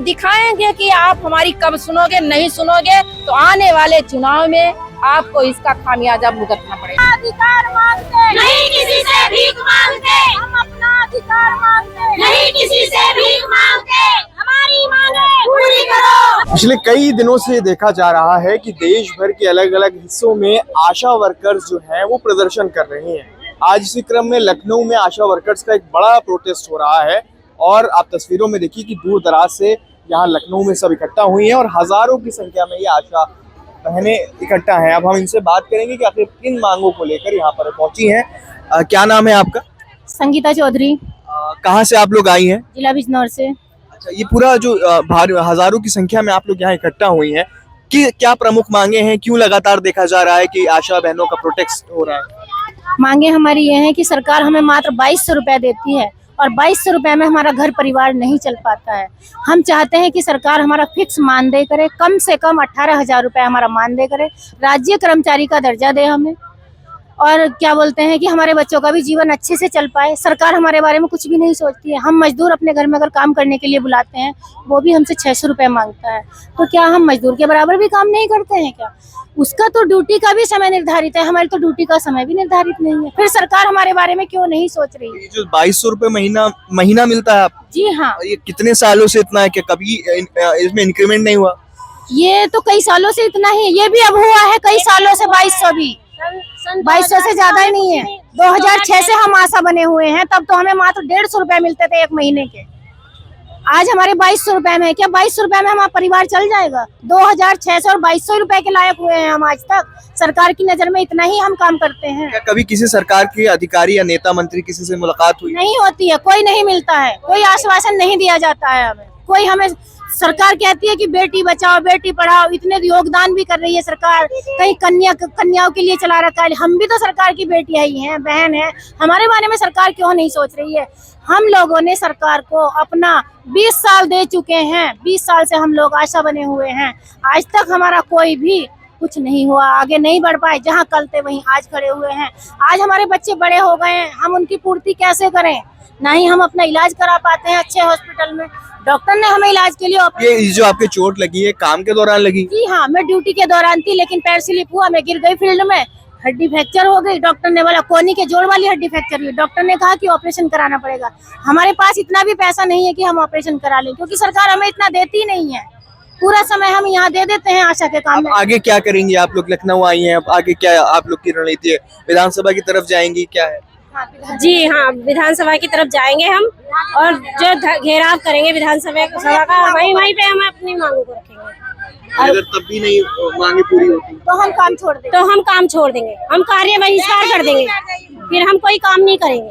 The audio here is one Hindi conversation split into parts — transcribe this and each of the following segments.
दिखाएंगे कि आप हमारी कब सुनोगे, नहीं सुनोगे तो आने वाले चुनाव में आपको इसका खामियाजा भुगतना पड़ेगा। अधिकार मांगते नहीं किसी से भीख मांगते, हम अपना अधिकार मांगते नहीं किसी से भीख मांगते, हमारी मांगे पूरी करो। पिछले कई दिनों से देखा जा रहा है कि देश भर के अलग अलग हिस्सों में आशा वर्कर्स जो हैं वो प्रदर्शन कर रही हैं। आज इसी क्रम में लखनऊ में आशा वर्कर्स का एक बड़ा प्रोटेस्ट हो रहा है और आप तस्वीरों में देखिए कि दूर दराज से यहाँ लखनऊ में सब इकट्ठा हुई हैं और हजारों की संख्या में ये आशा बहनें इकट्ठा हैं। अब हम इनसे बात करेंगे कि आखिर किन मांगों को लेकर यहाँ पर पहुंची हैं। क्या नाम है आपका? संगीता चौधरी। कहाँ से आप लोग आई हैं? जिला बिजनौर से। अच्छा, ये पूरा जो हजारों की संख्या में आप लोग यहाँ इकट्ठा हुई हैं कि क्या प्रमुख मांगे हैं? क्यों लगातार देखा जा रहा है कि आशा बहनों का प्रोटेस्ट हो रहा है? मांगे हमारी ये है कि सरकार हमें मात्र 2200 रुपए देती है और 2200 रुपए में हमारा घर परिवार नहीं चल पाता है। हम चाहते हैं कि सरकार हमारा फिक्स मानदेय करे, कम से कम 18,000 रुपए हमारा मानदेय करे, राज्य कर्मचारी का दर्जा दे हमें, और क्या बोलते हैं कि हमारे बच्चों का भी जीवन अच्छे से चल पाए। सरकार हमारे बारे में कुछ भी नहीं सोचती है। हम मजदूर अपने घर में अगर काम करने के लिए बुलाते हैं वो भी हमसे 600 रुपए मांगता है, तो क्या हम मजदूर के बराबर भी काम नहीं करते हैं क्या? उसका तो ड्यूटी का भी समय निर्धारित है, हमारे तो ड्यूटी का समय भी निर्धारित नहीं है। फिर सरकार हमारे बारे में क्यों नहीं सोच रही है? ये जो 2200 रुपए महीना मिलता है आपको? जी हाँ। ये कितने सालों से इतना है कि कभी इसमें इंक्रीमेंट नहीं हुआ? ये तो कई सालों से इतना ही, ये भी अब हुआ है कई सालों से 2200 भी। 2200 से ज्यादा ही नहीं है। 2006 से हम आशा बने हुए हैं, तब तो हमें मात्र 150 रुपए मिलते थे एक महीने के। आज हमारे 2200 रुपए में, क्या 2200 रुपए में हमारा परिवार चल जाएगा? 2600 और 2200 रुपए के लायक हुए हैं हम आज तक। सरकार की नजर में इतना ही हम काम करते हैं। क्या कभी किसी सरकार के अधिकारी या नेता मंत्री किसी से मुलाकात हुई? नहीं होती है, कोई नहीं मिलता है, कोई आश्वासन नहीं दिया जाता है हमें। कोई हमें, सरकार कहती है कि बेटी बचाओ बेटी पढ़ाओ, इतने योगदान भी कर रही है सरकार, कई कन्याओं के लिए चला रखा है। हम भी तो सरकार की बेटियां ही हैं, बहन है। हमारे बारे में सरकार क्यों नहीं सोच रही है? हम लोगों ने सरकार को अपना 20 साल दे चुके हैं, 20 साल से हम लोग आशा बने हुए हैं। आज तक हमारा कोई भी कुछ नहीं हुआ, आगे नहीं बढ़ पाए। जहाँ कल थे वहीं आज खड़े हुए हैं। आज हमारे बच्चे बड़े हो गए हैं, हम उनकी पूर्ति कैसे करें? ना ही हम अपना इलाज करा पाते हैं अच्छे हॉस्पिटल में। डॉक्टर ने हमें इलाज के लिए ये जो आपके चोट लगी है काम के दौरान लगी? जी हाँ, मैं ड्यूटी के दौरान थी, लेकिन पैर स्लिप हुआ, मैं गिर गई फील्ड में, हड्डी फ्रैक्चर हो गई। डॉक्टर ने बोला कोहनी के जोड़ वाली हड्डी फ्रैक्चर हुई। डॉक्टर ने कहा कि ऑपरेशन कराना पड़ेगा। हमारे पास इतना भी पैसा नहीं है कि हम ऑपरेशन करा लें, क्योंकि सरकार हमें इतना देती नहीं है। पूरा समय हम यहाँ दे देते हैं आशा के काम में। आगे क्या करेंगी? आप लोग लखनऊ आई हैं, अब आगे क्या आप लोग की रणनीति है? विधानसभा की तरफ जाएंगी, क्या है? जी हाँ, विधानसभा की तरफ जाएंगे हम और जो घेराव करेंगे विधानसभा का, वहीं पे हम अपनी मांगों को रखेंगे। अगर तब भी नहीं मांगे पूरी होती तो हम काम छोड़ देंगे, हम कार्य बहिष्कार कर देंगे, फिर हम कोई काम नहीं करेंगे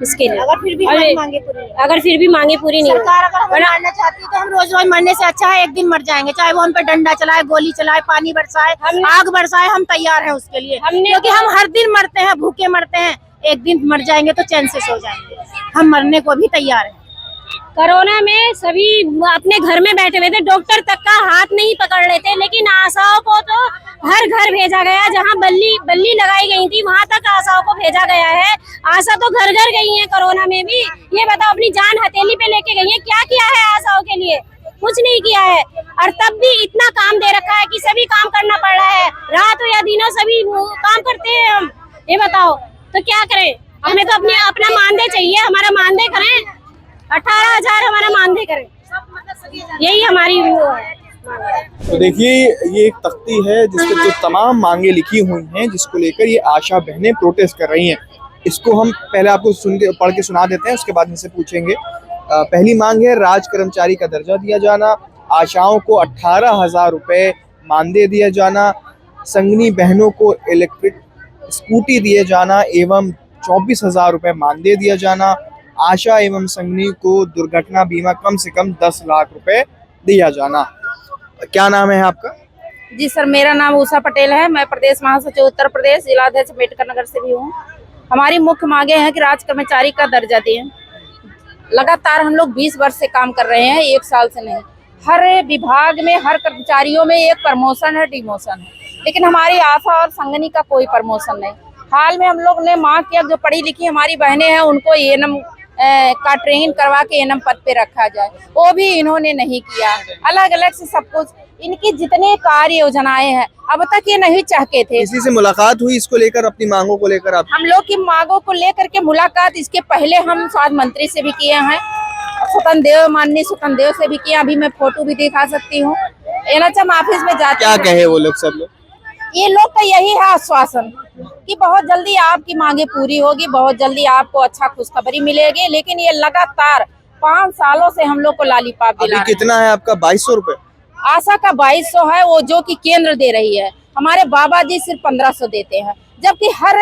इसके लिए। अगर फिर भी मांगे पूरी नहीं, सरकार अगर हमें मारना चाहती है तो हम रोज रोज मरने से अच्छा है एक दिन मर जाएंगे। चाहे वो हम पे डंडा चलाए, गोली चलाए, पानी बरसाए, आग बरसाए, हम तैयार हैं उसके लिए। क्योंकि हम हर दिन मरते हैं, भूखे मरते हैं। एक दिन मर जाएंगे तो चैन से सो जाएंगे। हम मरने को भी तैयार हैं। कोरोना में सभी अपने घर में बैठे हुए थे, डॉक्टर तक का हाथ नहीं पकड़ रहे थे, लेकिन आशाओं को तो हर घर भेजा गया। जहां बल्ली लगाई गई थी वहां तक आशाओं को भेजा गया है। आशा तो घर घर गई है कोरोना में भी। ये बताओ, अपनी जान हथेली पे लेके गई है। क्या किया है आशाओं के लिए? कुछ नहीं किया है। और तब भी इतना काम दे रखा है कि सभी काम करना पड़ रहा है, रात या दिनों सभी काम करते हैं हम। ये बताओ तो क्या करें? हमें तो अपना मानदेय चाहिए, हमारा मानदेय करें, 18,000 हमारा मानदेय करें, यही हमारी वो है। तो देखिए, ये एक तख्ती है जिस पर जो तमाम मांगे लिखी हुई हैं, जिसको लेकर ये आशा बहनें प्रोटेस्ट कर रही हैं। इसको हम पहले आपको पढ़ के सुना देते हैं, उसके बाद इनसे पूछेंगे। पहली मांग है राज कर्मचारी का दर्जा दिया जाना, आशाओं को 18,000 रुपए मानदेय दिया जाना, संगनी बहनों को इलेक्ट्रिक स्कूटी दिए जाना एवं 24,000 रुपए मानदेय दिया जाना, आशा एवं संगनी को दुर्घटना बीमा कम से कम 10 लाख रुपए दिया जाना। क्या नाम है आपका? जी सर, मेरा नाम उषा पटेल है। मैं प्रदेश महासचिव उत्तर प्रदेश, जिला अध्यक्ष अम्बेडकर नगर से भी हूँ। हमारी मुख्य मांगे हैं कि राज कर्मचारी का दर्जा दें। लगातार हम लोग 20 वर्ष से काम कर रहे हैं, 1 साल से नहीं। हर विभाग में, हर कर्मचारियों में एक प्रमोशन है, डिमोशन है, लेकिन हमारी आशा और संगनी का कोई प्रमोशन नहीं। हाल में हम लोग ने मांग किया, जो पढ़ी लिखी हमारी बहनें हैं उनको का ट्रेनिंग करवा के एनएम पद पे रखा जाए, वो भी इन्होंने नहीं किया। अलग अलग से सब कुछ इनकी जितने कार्य योजनाएं हैं अब तक ये नहीं चाहते थे। किसी से मुलाकात हुई इसको लेकर, अपनी मांगों को लेकर? आप हम लोग की मांगों को लेकर के मुलाकात इसके पहले हम स्वास्थ्य मंत्री से भी किए हैं, माननीय स्वतंत्र देव से भी किया। अभी मैं फोटो भी दिखा सकती हूँ। एनएचएम ऑफिस में जाते क्या कहे वो लोग, सब लोग? ये लोग का यही है आश्वासन कि बहुत जल्दी आपकी मांगे पूरी होगी, बहुत जल्दी आपको अच्छा खुशखबरी मिलेगी। लेकिन ये लगातार 5 सालों से हम लोग को लॉलीपॉप दिला रहे हैं। कितना है आपका? 2200 रुपए? आशा का 2200 है, वो जो कि केंद्र दे रही है। हमारे बाबा जी सिर्फ 1500 देते हैं, जबकि हर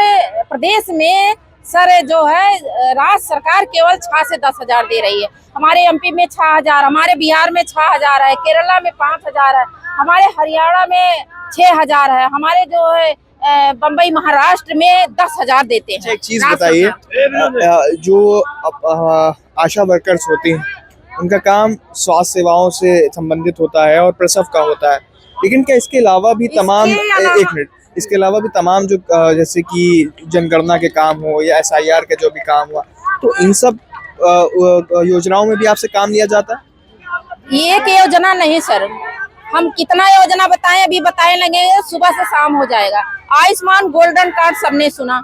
प्रदेश में सर जो है राज्य सरकार केवल 6 से 10 हजार दे रही है। हमारे एमपी में 6000, हमारे बिहार में 6000 है, केरला में 5000 है, हमारे हरियाणा में 6000 है, हमारे जो है बम्बई महाराष्ट्र में 10,000 देते हैं। एक चीज बताइए, जो आशा वर्कर्स होती हैं उनका काम स्वास्थ्य सेवाओं से संबंधित होता है और प्रसव का होता है, लेकिन क्या इसके अलावा भी तमाम इसके अलावा भी तमाम जो जैसे कि जनगणना के काम हो या SIR के जो भी काम हुआ, तो इन सब योजनाओं में भी आपसे काम लिया जाता है? एक योजना नहीं सर, हम कितना योजना बताएं, अभी बताए लगे सुबह से शाम हो जाएगा। आयुष्मान गोल्डन कार्ड सबने सुना,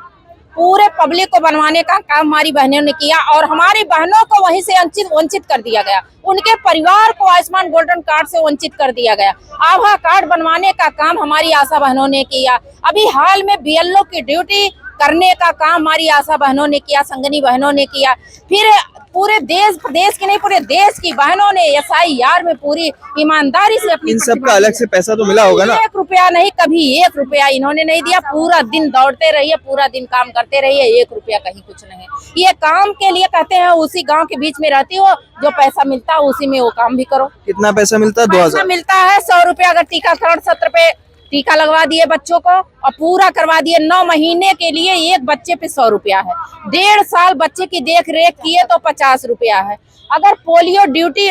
पूरे पब्लिक को बनवाने का काम हमारी बहनों ने किया और हमारी बहनों को वहीं से वंचित कर दिया गया। उनके परिवार को आयुष्मान गोल्डन कार्ड से वंचित कर दिया गया। आभा कार्ड बनवाने का काम हमारी आशा बहनों ने किया। अभी हाल में BLO की ड्यूटी करने का काम हमारी आशा बहनों ने किया, संगनी बहनों ने किया। फिर पूरे देश, प्रदेश की नहीं पूरे देश की बहनों ने SIR में पूरी ईमानदारी से अपनी इन सब का अलग से पैसा तो मिला होगा ना? 1 रुपया नहीं, कभी 1 रुपया इन्होंने नहीं दिया। पूरा दिन दौड़ते रहिए, पूरा दिन काम करते रहिए, 1 रुपया कहीं कुछ नहीं। ये काम के लिए कहते हैं उसी गांव के बीच में रहती हो, जो पैसा मिलता है उसी में वो काम भी करो। कितना पैसा मिलता है? 2000 मिलता है। 100 रुपया अगर टीकाकरण सत्र पे टीका लगवा दिए बच्चों को और पूरा करवा दिए 9 महीने के लिए, एक बच्चे पे 100 रुपया है। 1.5 साल बच्चे की देख रेख किए तो 50 रुपया है। अगर पोलियो ड्यूटी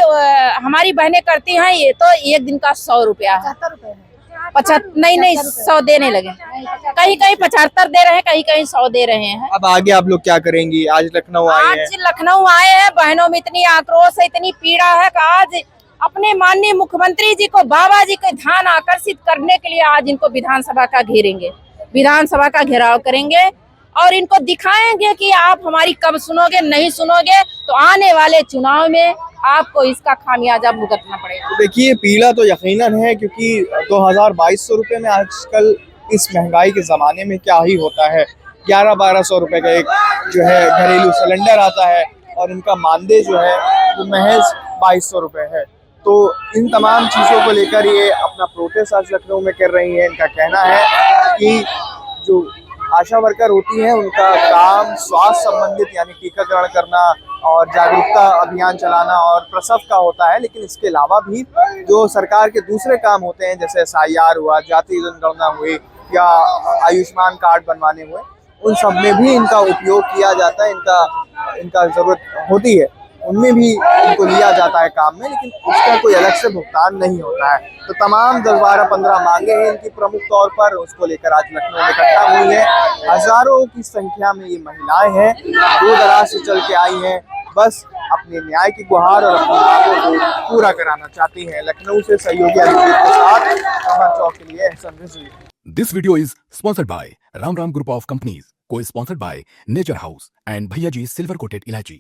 हमारी बहनें करती हैं ये तो एक दिन का 100 रुपया है। 100 देने लगे, कहीं कहीं 75 दे रहे हैं, कहीं कहीं 100 दे रहे हैं। अब आगे आप लोग क्या करेंगी? आज लखनऊ आए हैं। आज लखनऊ आए हैं, बहनों में इतनी आक्रोश है, इतनी पीड़ा है कि आज अपने माननीय मुख्यमंत्री जी को, बाबा जी के ध्यान आकर्षित करने के लिए आज इनको विधानसभा का घेरेंगे, विधानसभा का घेराव करेंगे और इनको दिखाएंगे कि आप हमारी कब सुनोगे। नहीं सुनोगे तो आने वाले चुनाव में आपको इसका खामियाजा भुगतना पड़ेगा। तो देखिए, पीड़ा तो यकीनन है, क्योंकि 2200 रुपये में आजकल इस महंगाई के ज़माने में क्या ही होता है। 1100-1200 रुपये का एक जो है घरेलू सिलेंडर आता है और इनका मानदेय जो है वो महज 2200 रुपये है। तो इन तमाम चीज़ों को लेकर ये अपना प्रोटेस्ट आज लखनऊ में कर रही है। इनका कहना है कि जो आशा वर्कर होती हैं उनका काम स्वास्थ्य संबंधित यानी टीकाकरण करना और जागरूकता अभियान चलाना और प्रसव का होता है, लेकिन इसके अलावा भी जो सरकार के दूसरे काम होते हैं जैसे SIR हुआ, जाति जनगणना हुई या आयुष्मान कार्ड बनवाने हुए, उन सब में भी इनका उपयोग किया जाता है। इनका ज़रूरत होती है, उनमें भी इनको लिया जाता है काम में, लेकिन उसका कोई अलग से भुगतान नहीं होता है। तो तमाम 10, 12, 15 मांगे हैं इनकी प्रमुख तौर पर, उसको लेकर आज लखनऊ में इकट्ठा हुई है। हजारों की संख्या में ये महिलाएं हैं, दूर दराज से चल के आई हैं, बस अपने न्याय की गुहार और अपनी मांगों को पूरा कराना चाहती हैं। लखनऊ से सहयोगी अभिजीत के साथ खबर चौक के लिए Ehsan Rizvi. This video is sponsored by Ram Group of Companies, co-sponsored by Nature House and Bhaiya Ji Silver Coated Ilaichi.